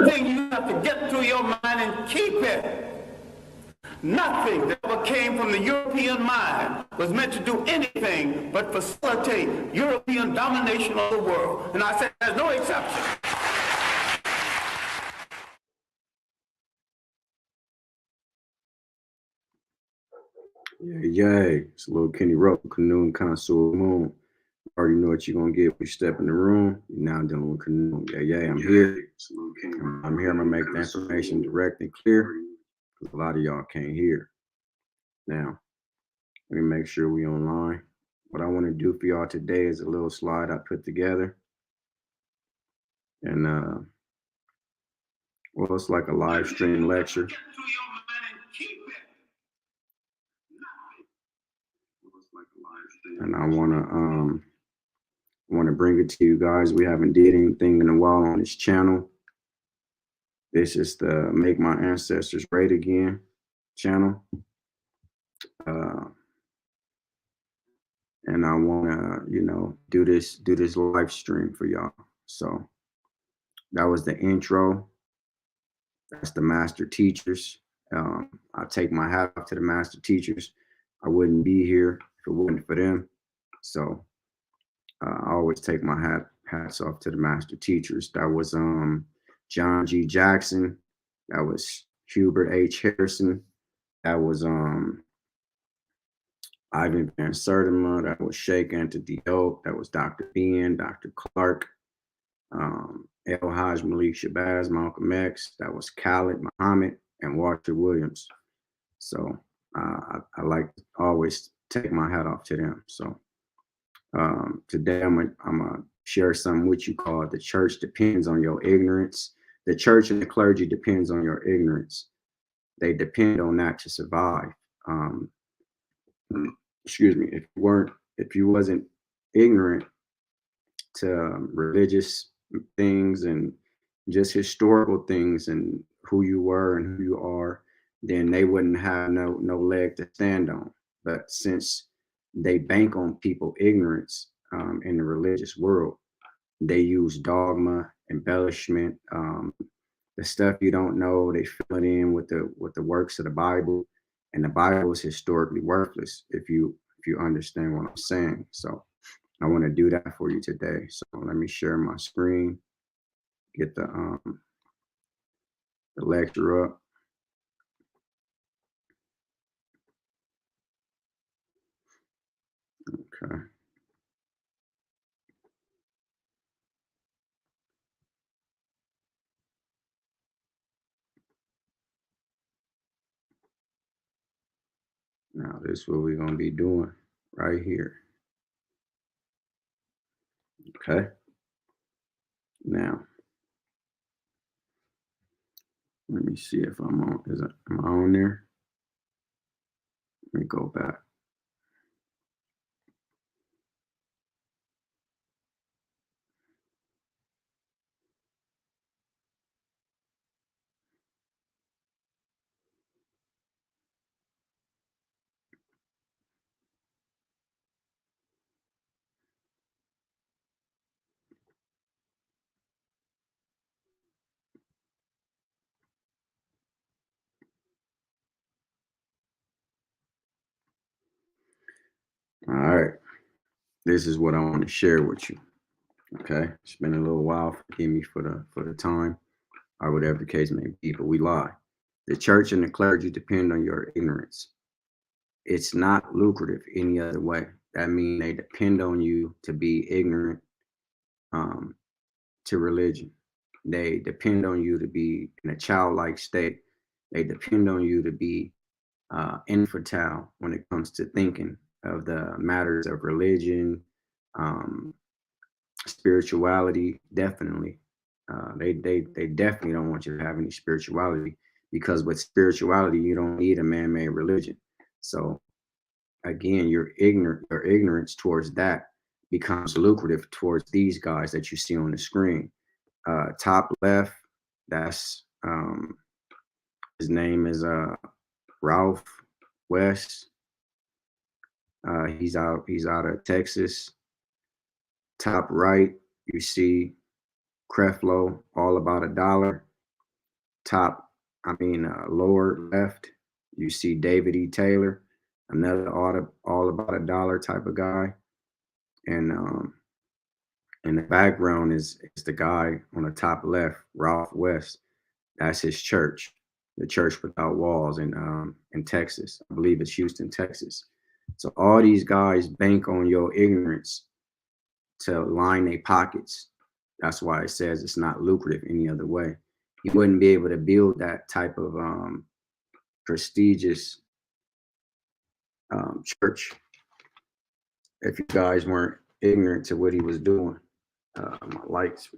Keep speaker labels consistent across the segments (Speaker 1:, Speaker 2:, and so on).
Speaker 1: thing you have to get through your mind and keep it. Nothing that ever came from the European mind was meant to do anything but facilitate European domination of the world. And I said there's no exception.
Speaker 2: Yay. It's a little Kenny Russell, Canoe Consul Moon. Already know what you're going to get when you step in the room. You're now dealing with Canoe. Yeah, I'm here. I'm here. I'm going to make the information direct and clear because a lot of y'all can't hear. Now, let me make sure we online. What I want to do for y'all today is a little slide I put together. And, well, it's like a live stream lecture. And I want to bring it to you guys. We haven't did anything in a while on this channel. This is the Make My Ancestors Great Again channel. And I want to, do this live stream for y'all. So that was the intro. That's the master teachers. I take my hat off to the master teachers. I wouldn't be here if it wasn't for them. So I always take my hats off to the master teachers. That was John G. Jackson. That was Hubert H. Harrison. That was Ivan Van Sertima. That was Sheikh Anta Diop. That was Dr. Ben, Dr. Clark, El Haj Malik Shabazz, Malcolm X. That was Khalid Muhammad and Walter Williams. So I like to always take my hat off to them. So today I'm gonna share something with you called the church depends on your ignorance. The church and the clergy depends on your ignorance. They depend on that to survive. Excuse me, if you wasn't ignorant to religious things and just historical things and who you were and who you are, then they wouldn't have no leg to stand on. But since they bank on people ignorance in the religious world, they use dogma, embellishment, the stuff you don't know. They fill it in with the works of the Bible, and the Bible is historically worthless if you understand what I'm saying. So I want to do that for you today. So let me share my screen, get the lecture up. Okay. Now this is what we're going to be doing right here. Okay. Now, let me see if I'm on. Am I on there? Let me go back. All right. This is what I want to share with you. Okay. It's been a little while. Forgive me for the time or whatever the case may be, but we lie. The church and the clergy depend on your ignorance. It's not lucrative any other way. That means they depend on you to be ignorant to religion. They depend on you to be in a childlike state. They depend on you to be infertile when it comes to thinking of the matters of religion, spirituality. Definitely, they definitely don't want you to have any spirituality, because with spirituality you don't need a man-made religion. So again, your ignorance towards that becomes lucrative towards these guys that you see on the screen. Top left, that's his name is Ralph West. He's out of Texas. Top right, you see Creflo, All About a Dollar. lower left, you see David E. Taylor, another all about a dollar type of guy, and in the background is the guy on the top left, Ralph West. That's his church, the Church Without Walls in Texas. I believe it's Houston, Texas. So all these guys bank on your ignorance to line their pockets. That's why it says it's not lucrative any other way. You wouldn't be able to build that type of prestigious church if you guys weren't ignorant to what he was doing. My lights,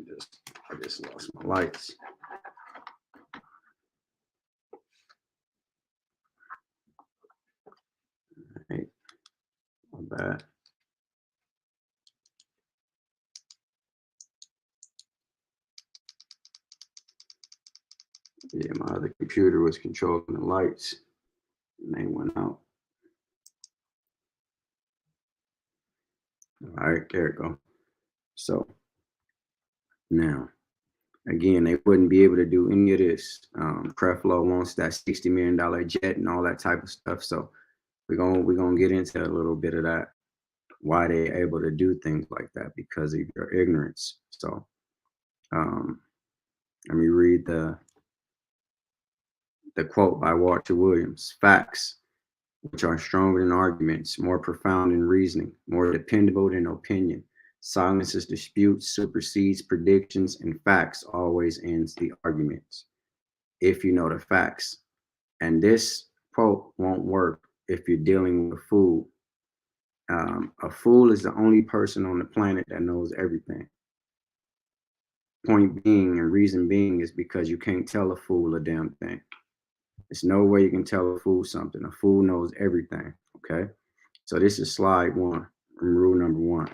Speaker 2: I just lost my lights. Hey, my bad. Yeah, my other computer was controlling the lights and they went out. All right, there we go. So now, again, they wouldn't be able to do any of this. Creflo wants that $60 million jet and all that type of stuff. So we're gonna get into a little bit of that, why they're able to do things like that, because of your ignorance. So let me read the quote by Walter Williams. Facts, which are stronger than arguments, more profound than reasoning, more dependable than opinion, silences disputes, supersedes predictions, and facts always ends the arguments. If you know the facts. And this quote won't work if you're dealing with a fool. A fool is the only person on the planet that knows everything. Point being and reason being is because you can't tell a fool a damn thing. There's no way you can tell a fool something. A fool knows everything. Okay. So this is slide one, rule number one.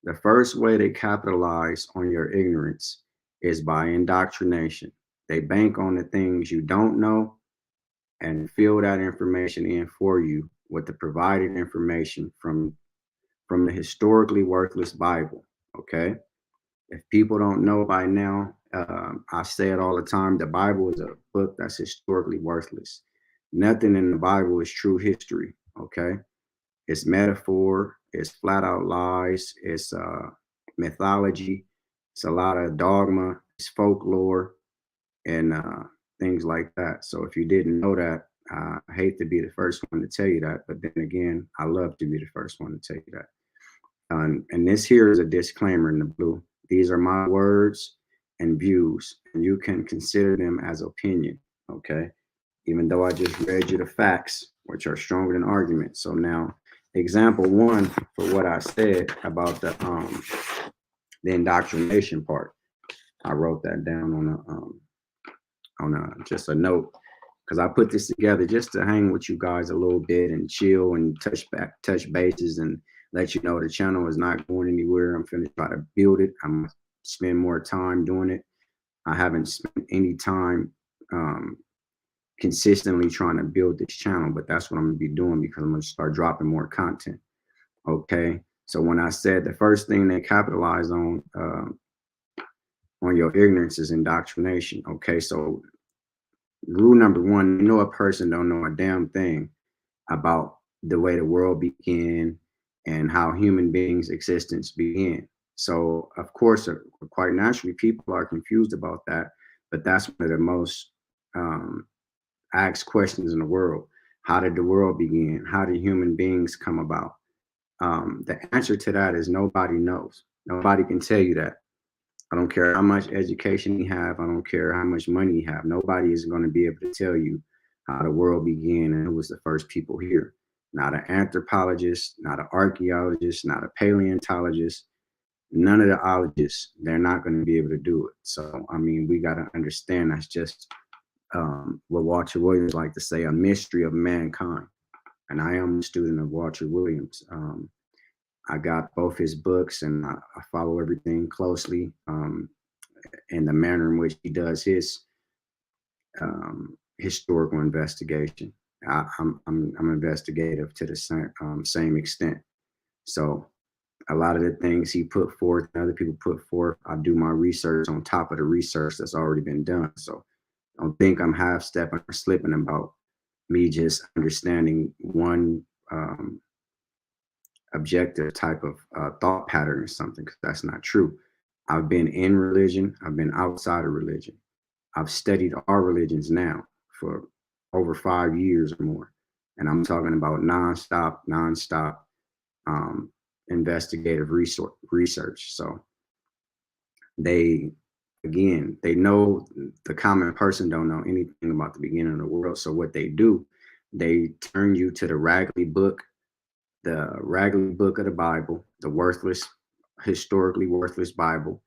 Speaker 2: The first way they capitalize on your ignorance is by indoctrination. They bank on the things you don't know and fill that information in for you with the provided information from the historically worthless Bible. Okay. If people don't know by now, I say it all the time, the Bible is a book that's historically worthless. Nothing in the Bible is true history. Okay. It's metaphor, it's flat out lies, it's mythology, it's a lot of dogma, it's folklore, and things like that. So if you didn't know that, I hate to be the first one to tell you that, but then again, I love to be the first one to tell you that. And this here is a disclaimer in the blue. These are my words and views, and you can consider them as opinion, okay? Even though I just read you the facts, which are stronger than arguments. So now, example one for what I said about the indoctrination part. I wrote that down on just a note, because I put this together just to hang with you guys a little bit and chill and touch bases and let you know the channel is not going anywhere. I'm finna try to build it. I'm gonna spend more time doing it. I haven't spent any time consistently trying to build this channel, but that's what I'm gonna be doing because I'm gonna start dropping more content. Okay. So when I said the first thing they capitalize on your ignorance is indoctrination. Okay. So rule number one, you know a person don't know a damn thing about the way the world began and how human beings' existence began. So of course, quite naturally, people are confused about that, but that's one of the most asked questions in the world. How did the world begin? How did human beings come about? The answer to that is nobody knows. Nobody can tell you that. I don't care how much education you have. I don't care how much money you have. Nobody is going to be able to tell you how the world began and who was the first people here. Not an anthropologist, not an archaeologist, not a paleontologist, none of the ologists. They're not going to be able to do it. So, I mean, we got to understand that's just what Walter Williams like to say, a mystery of mankind. And I am a student of Walter Williams. I got both his books and I follow everything closely in the manner in which he does his historical investigation. I'm investigative to the same extent. So a lot of the things he put forth and other people put forth, I do my research on top of the research that's already been done. So Don't think I'm half stepping or slipping about me just understanding one objective type of thought pattern or something, because that's not true. I've been in religion, I've been outside of religion. I've studied our religions now for over 5 years or more. And I'm talking about nonstop um, investigative research. So they, again, they know the common person don't know anything about the beginning of the world. So what they do, they turn you to the raggedy book of the Bible, the worthless, historically worthless Bible.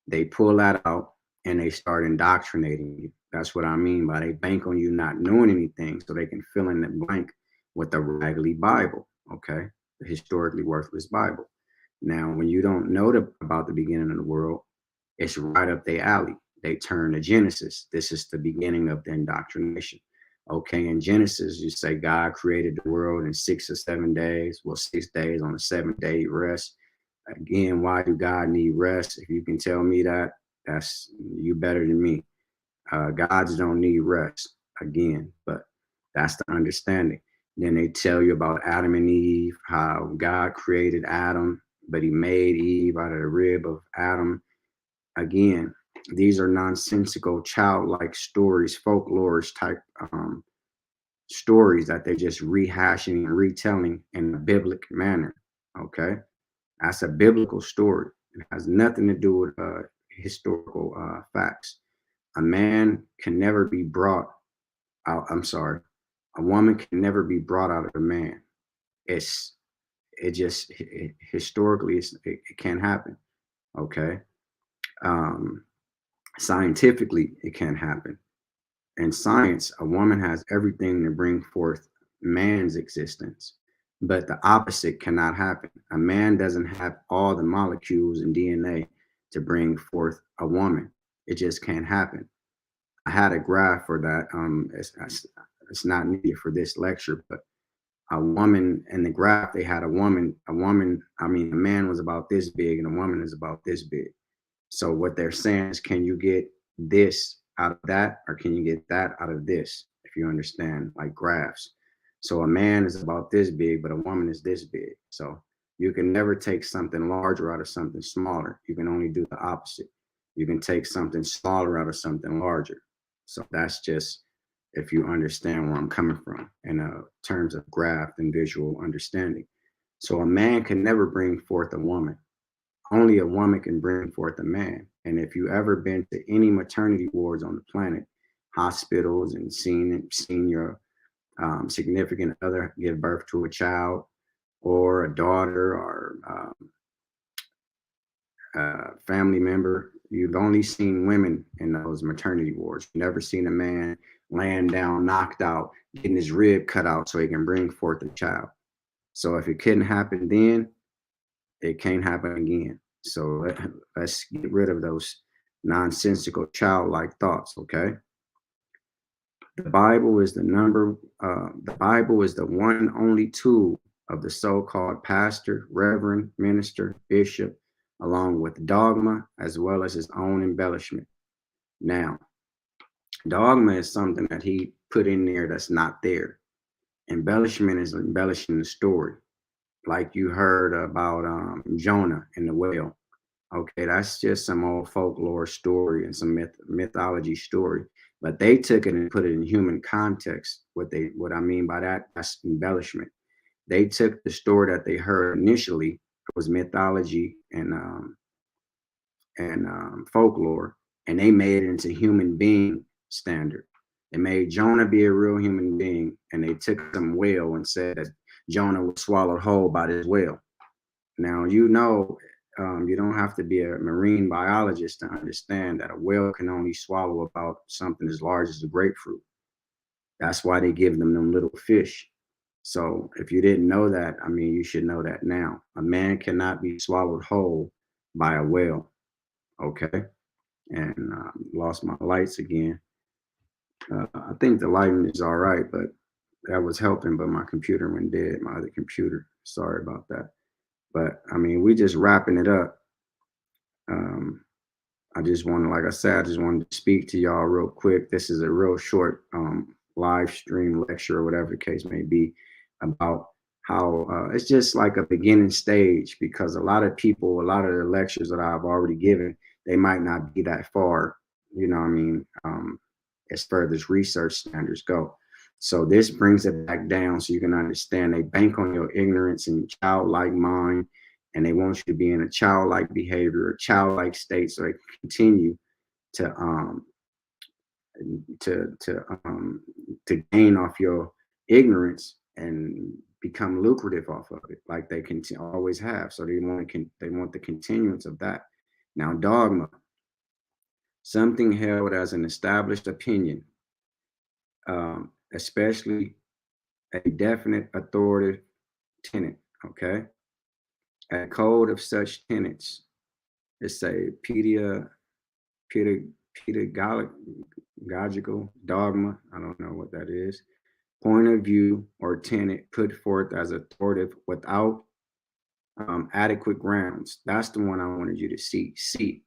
Speaker 2: They pull that out and they start indoctrinating you. That's what I mean by they bank on you not knowing anything so they can fill in the blank with the raggedy Bible, okay? The historically worthless Bible. Now, when you don't know about the beginning of the world, it's right up their alley. They turn to Genesis. This is the beginning of the indoctrination. Okay, in Genesis, you say God created the world in 6 or 7 days. Well, 6 days on the seventh day, rest. Again, why do God need rest? If you can tell me that, that's you better than me. Gods don't need rest, again, but that's the understanding. Then they tell you about Adam and Eve, how God created Adam, but he made Eve out of the rib of Adam. Again, these are nonsensical, childlike stories, folklorish type stories that they're just rehashing and retelling in a biblical manner. Okay, that's a biblical story. It has nothing to do with historical facts. A man can never be brought out. I'm sorry, a woman can never be brought out of a man. It's historically it can't happen. Okay, um, scientifically it can't happen. In science, a woman has everything to bring forth man's existence, but the opposite cannot happen. A man doesn't have all the molecules in DNA to bring forth a woman. It just can't happen. I had a graph for that. It's not needed for this lecture, but a woman in the graph, they had I mean, a man was about this big and a woman is about this big. So what they're saying is, can you get this out of that, or can you get that out of this? If you understand, like graphs. So a man is about this big, but a woman is this big. So you can never take something larger out of something smaller. You can only do the opposite. You can take something smaller out of something larger. So that's just if you understand where I'm coming from in terms of graph and visual understanding. So a man can never bring forth a woman. Only a woman can bring forth a man. And if you ever been to any maternity wards on the planet, hospitals, and seen your significant other give birth to a child or a daughter or family member, you've only seen women in those maternity wards. You've never seen a man laying down, knocked out, getting his rib cut out so he can bring forth a child. So if it couldn't happen then, it can't happen again. So let's get rid of those nonsensical childlike thoughts, okay? The Bible is the Bible is the one only tool of the so-called pastor, reverend, minister, bishop, along with dogma, as well as his own embellishment. Now, dogma is something that he put in there that's not there. Embellishment is embellishing the story. Like you heard about Jonah and the whale. Okay, that's just some old folklore story and some mythology story. But they took it and put it in human context. What I mean by that, that's embellishment. They took the story that they heard initially, it was mythology and folklore, and they made it into human being standard. They made Jonah be a real human being, and they took some whale and said that Jonah was swallowed whole by this whale. Now, you don't have to be a marine biologist to understand that a whale can only swallow about something as large as a grapefruit. That's why they give them little fish. So if you didn't know that, I mean, you should know that now. A man cannot be swallowed whole by a whale. Okay. And lost my lights again. I think the lighting is all right, but that was helping, but my computer went dead, my other computer. Sorry about that. But I mean, we just wrapping it up. Um, I just want to, like I said, I just wanted to speak to y'all real quick. This is a real short live stream lecture or whatever the case may be about how it's just like a beginning stage, because a lot of people, a lot of the lectures that I've already given, they might not be that far, you know what I mean, as far as research standards go. So this brings it back down so you can understand they bank on your ignorance and childlike mind, and they want you to be in a childlike behavior, a childlike state, so they can continue to to to um to gain off your ignorance and become lucrative off of it, like they can always have. So they want the continuance of that. Now, dogma, something held as an established opinion, especially a definite authoritative tenet. Okay, a code of such tenets is a pedagogical dogma. I don't know what that is. Point of view or tenet put forth as authoritative without adequate grounds. That's the one I wanted you to see. See,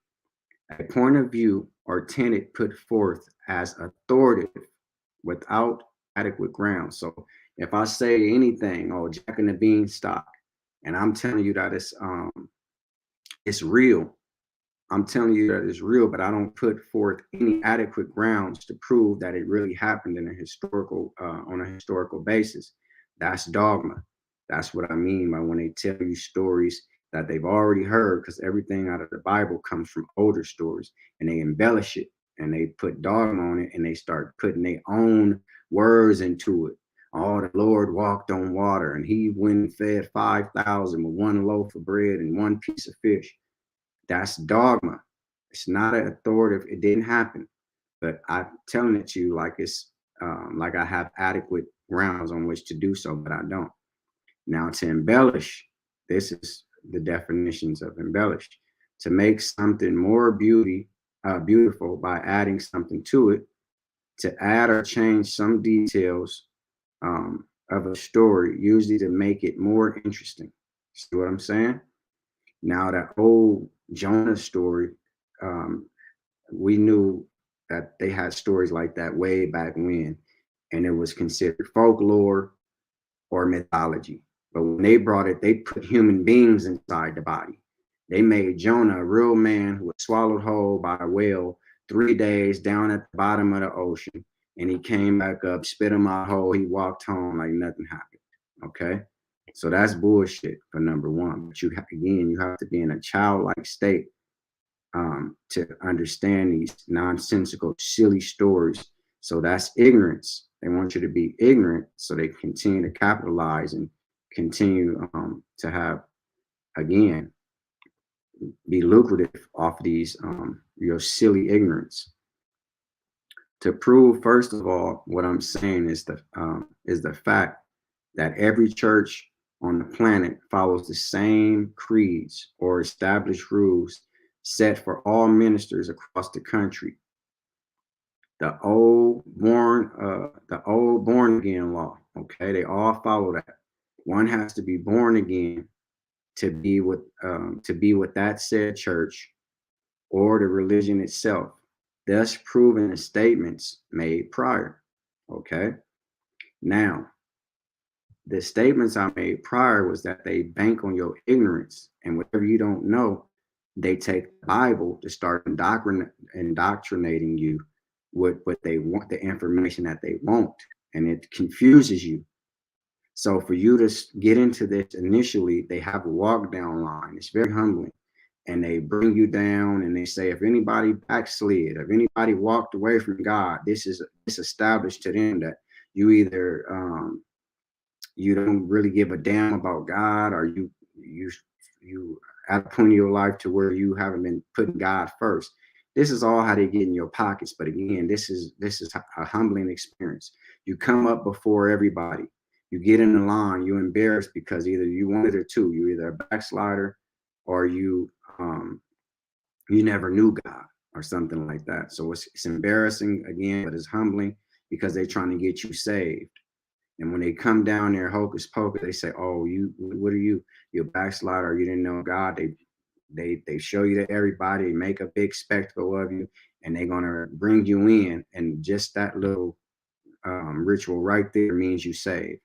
Speaker 2: a point of view or tenet put forth as authoritative without adequate grounds. So if I say anything, oh, Jack and the Beanstalk, and I'm telling you that it's real, I'm telling you that it's real, but I don't put forth any adequate grounds to prove that it really happened in a historical, on a historical basis. That's dogma. That's what I mean by when they tell you stories that they've already heard, because everything out of the Bible comes from older stories, and they embellish it and they put dogma on it, and they start putting their own words into it. Oh, the Lord walked on water, and he went and fed 5,000 with one loaf of bread and one piece of fish. That's dogma. It's not an authoritative. It didn't happen, but I'm telling it to you like it's like I have adequate grounds on which to do so, but I don't. Now, to embellish, this is the definitions of embellish: to make something more beautiful by adding something to it, to add or change some details of a story, usually to make it more interesting. See what I'm saying? Now, that old Jonah story, um, we knew that they had stories like that way back when, and it was considered folklore or mythology. But when they brought it, they put human beings inside the body. They made Jonah a real man who was swallowed whole by a whale 3 days down at the bottom of the ocean. And he came back up, spit him out whole. He walked home like nothing happened. Okay. So that's bullshit for number one. But again, you have to be in a childlike state to understand these nonsensical, silly stories. So that's ignorance. They want you to be ignorant so they continue to capitalize and continue to have, again, be lucrative off these your silly ignorance. To prove, first of all, what I'm saying is the fact that every church on the planet follows the same creeds or established rules set for all ministers across the country. The old born again law. Okay, they all follow that. One has to be born again to be with that said church or the religion itself, thus proving the statements made prior. Okay, now the statements I made prior was that they bank on your ignorance, and whatever you don't know, they take the Bible to start indoctrinating you with what they want, the information that they want, and it confuses you. So for you to get into this initially, they have a walk down line. It's very humbling, and they bring you down, and they say if anybody backslid, if anybody walked away from God, it's established to them that you either you don't really give a damn about God, or you at a point in your life to where you haven't been putting God first. This is all how they get in your pockets. But again, this is a humbling experience. You come up before everybody. You get in the line. You're embarrassed because either you one of the two. You're either a backslider or you never knew God or something like that. So it's embarrassing again, but it's humbling because they're trying to get you saved. And when they come down there, hocus pocus, they say, "Oh, what are you? You're a backslider. You didn't know God." They show you to everybody, make a big spectacle of you, and they're gonna bring you in, and just that little ritual right there means you saved.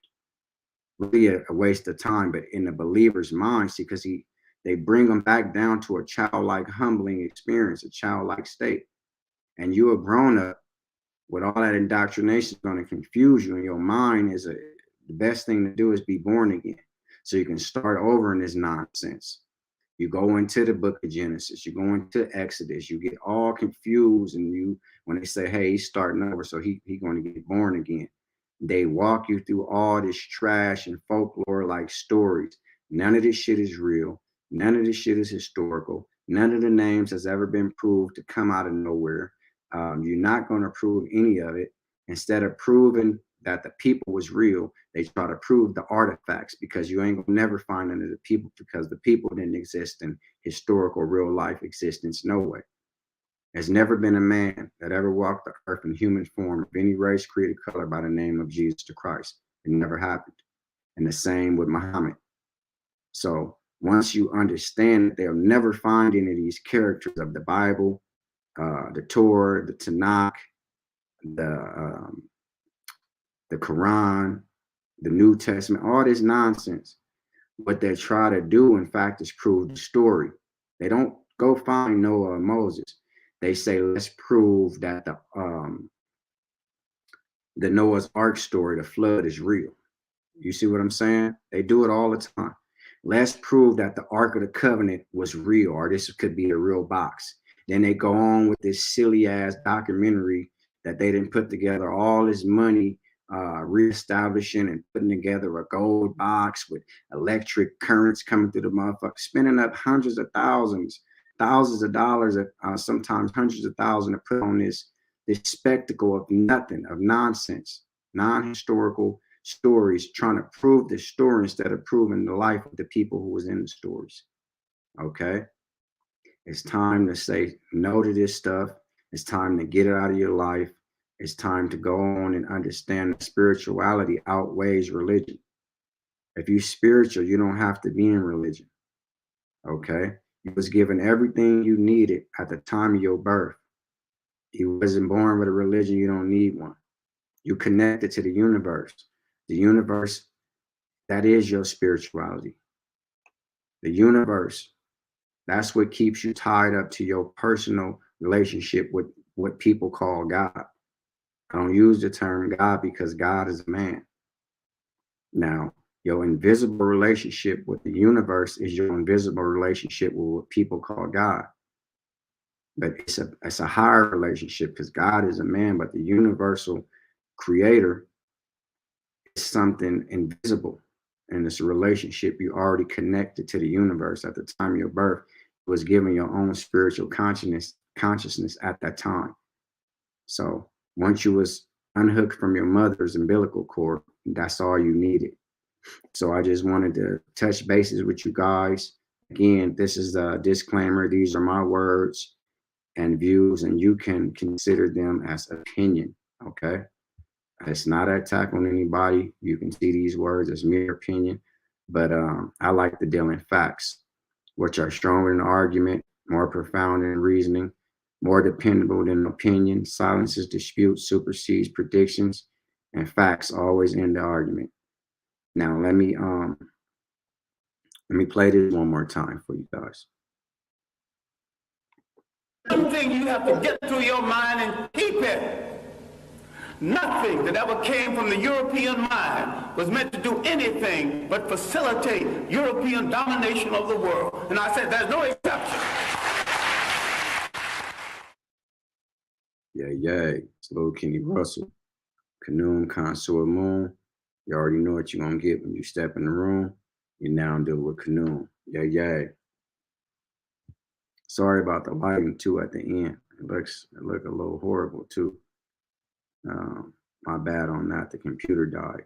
Speaker 2: Really a waste of time, but in the believer's mind, see, because they bring them back down to a childlike, humbling experience, a childlike state, and you a grown up with all that indoctrination is going to confuse you, and your mind is the best thing to do is be born again, so you can start over in this nonsense. You go into the book of Genesis, you go into Exodus, you get all confused, and when they say, hey, he's starting over, so he going to get born again. They walk you through all this trash and folklore like stories. None of this shit is real. None of this shit is historical. None of the names has ever been proved to come out of nowhere. You're not going to prove any of it. Instead of proving that the people was real, they try to prove the artifacts, because you ain't gonna never find any of the people, because the people didn't exist in historical real life existence. No way. There's never been a man that ever walked the earth in human form of any race, creed, or color by the name of Jesus Christ. It never happened. And the same with Muhammad. So once you understand that they'll never find any of these characters of the Bible, the Torah, the Tanakh, the Quran, the New Testament, all this nonsense. What they try to do, in fact, is prove the story. They don't go find Noah or Moses. They say, let's prove that the Noah's Ark story, the flood, is real. You see what I'm saying? They do it all the time. Let's prove that the Ark of the Covenant was real, or this could be a real box. Then they go on with this silly ass documentary that they didn't put together all this money reestablishing and putting together a gold box with electric currents coming through the motherfucker, spending up hundreds of thousands of dollars, sometimes hundreds of thousands, to put on this spectacle of nothing, of nonsense, non-historical stories, trying to prove the story instead of proving the life of the people who was in the stories. Okay, it's time to say no to this stuff. It's time to get it out of your life. It's time to go on and understand that spirituality outweighs religion. If you're spiritual, you don't have to be in religion. Okay? You was given everything you needed at the time of your birth. You wasn't born with a religion, you don't need one. You connected to the universe. The universe, that is your spirituality. The universe, that's what keeps you tied up to your personal relationship with what people call God. I don't use the term God because God is a man. Now, your invisible relationship with the universe is your invisible relationship with what people call God. But it's a higher relationship, because God is a man, but the universal creator is something invisible. And it's a relationship you already connected to the universe at the time of your birth. It was given your own spiritual consciousness at that time. So once you was unhooked from your mother's umbilical cord, that's all you needed. So I just wanted to touch bases with you guys. Again, this is a disclaimer. These are my words and views, and you can consider them as opinion, okay? It's not an attack on anybody. You can see these words as mere opinion, but I like to deal in facts, which are stronger than argument, more profound than reasoning, more dependable than opinion, silences disputes, supersedes predictions, and facts always end the argument. Now let me play this one more time for you guys.
Speaker 1: One thing you have to get through your mind and keep it. Nothing that ever came from the European mind was meant to do anything but facilitate European domination of the world. And I said there's no exception.
Speaker 2: Yeah. It's little Kenny Russell. Canoon, Connoisseur Moon. You already know what you're going to get when you step in the room. You now deal with Canoon. Yeah. Sorry about the lighting too at the end. It look a little horrible too. My bad on that. The computer died.